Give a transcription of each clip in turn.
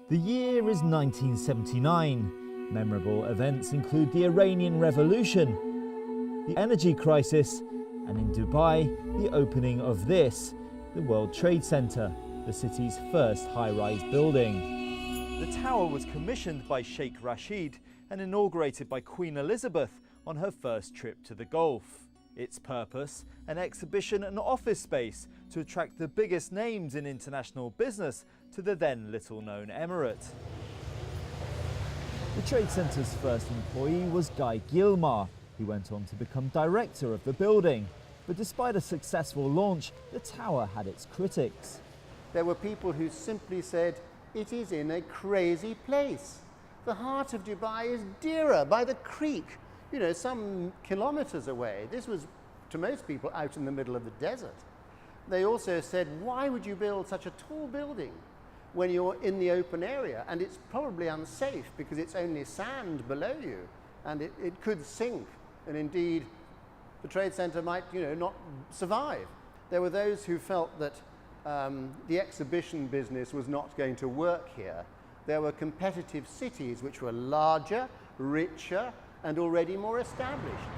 The year is 1979. Memorable events include the Iranian Revolution, the energy crisis, and in Dubai, the opening of this, the World Trade Center, the city's first high-rise building. The tower was commissioned by Sheikh Rashid and inaugurated by Queen Elizabeth on her first trip to the Gulf. Its purpose, an exhibition and office space to attract the biggest names in international business to the then little-known emirate. The Trade Center's first employee was Guy Gilmar. He went on to become director of the building. But despite a successful launch, the tower had its critics. There were people who simply said, it is in a crazy place. The heart of Dubai is Deira by the creek, you know, some kilometers away. This was, to most people, out in the middle of the desert. They also said, why would you build such a tall building when you're in the open area? And it's probably unsafe because it's only sand below you and it could sink. And indeed, the Trade Center might, not survive. There were those who felt that the exhibition business was not going to work here. There were competitive cities which were larger, richer, and already more established.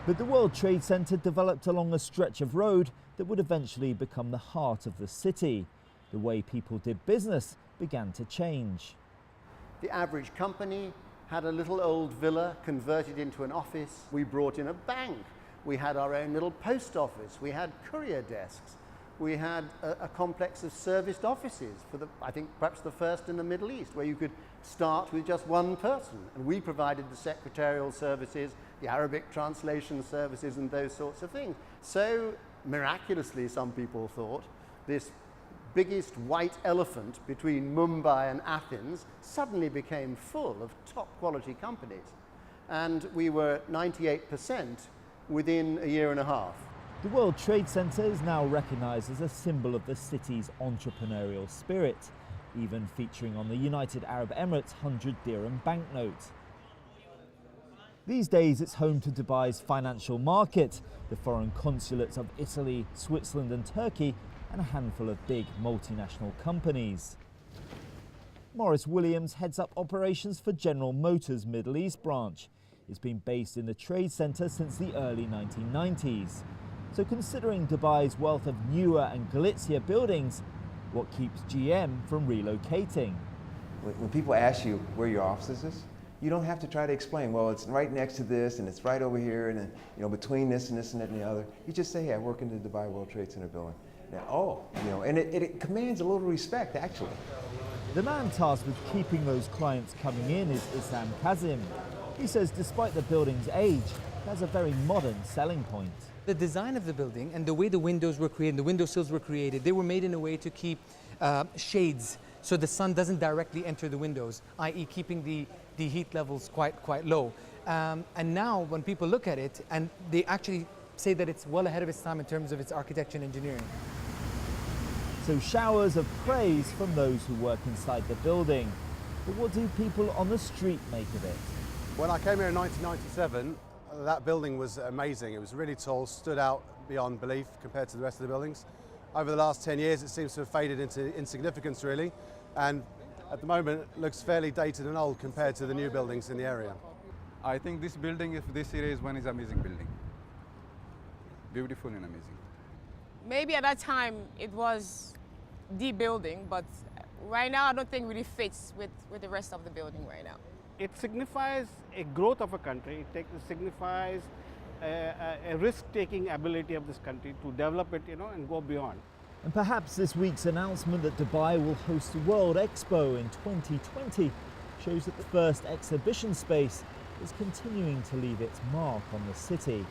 But the World Trade Center developed along a stretch of road that would eventually become the heart of the city. The way people did business began to change. The average company had a little old villa converted into an office. We brought in a bank. We had our own little post office. We had courier desks. We had a complex of serviced offices for I think perhaps the first in the Middle East, where you could start with just one person. And we provided the secretarial services, the Arabic translation services, and those sorts of things. So miraculously, some people thought, this biggest white elephant between Mumbai and Athens suddenly became full of top quality companies. And we were 98% within a year and a half. The World Trade Center is now recognized as a symbol of the city's entrepreneurial spirit, even featuring on the United Arab Emirates 100 dirham banknote. These days it's home to Dubai's financial market, the foreign consulates of Italy, Switzerland and Turkey, and a handful of big multinational companies. Maurice Williams heads up operations for General Motors' Middle East branch. It's been based in the Trade Center since the early 1990s. So considering Dubai's wealth of newer and glitzier buildings, what keeps GM from relocating? When people ask you where your office is, you don't have to try to explain, well, it's right next to this and it's right over here and then, between this and that and the other. You just say, hey, I work in the Dubai World Trade Center building. Now, and it commands a little respect, actually. The man tasked with keeping those clients coming in is Issam Kazim. He says despite the building's age, it has a very modern selling point. The design of the building and the way the windows were created, the windowsills were created, they were made in a way to keep shades so the sun doesn't directly enter the windows, i.e. keeping the heat levels quite low. And now when people look at it, and they actually say that it's well ahead of its time in terms of its architecture and engineering. So showers of praise from those who work inside the building. But what do people on the street make of it? When I came here in 1997, that building was amazing. It was really tall, stood out beyond belief compared to the rest of the buildings. Over the last 10 years, it seems to have faded into insignificance, really. And at the moment, it looks fairly dated and old compared to the new buildings in the area. I think this building, if this area is one, is amazing building. Beautiful and amazing. Maybe at that time, it was the building, but right now, I don't think it really fits with the rest of the building right now. It signifies a growth of a country. It signifies a risk-taking ability of this country to develop it, and go beyond. And perhaps this week's announcement that Dubai will host the World Expo in 2020 shows that the first exhibition space is continuing to leave its mark on the city.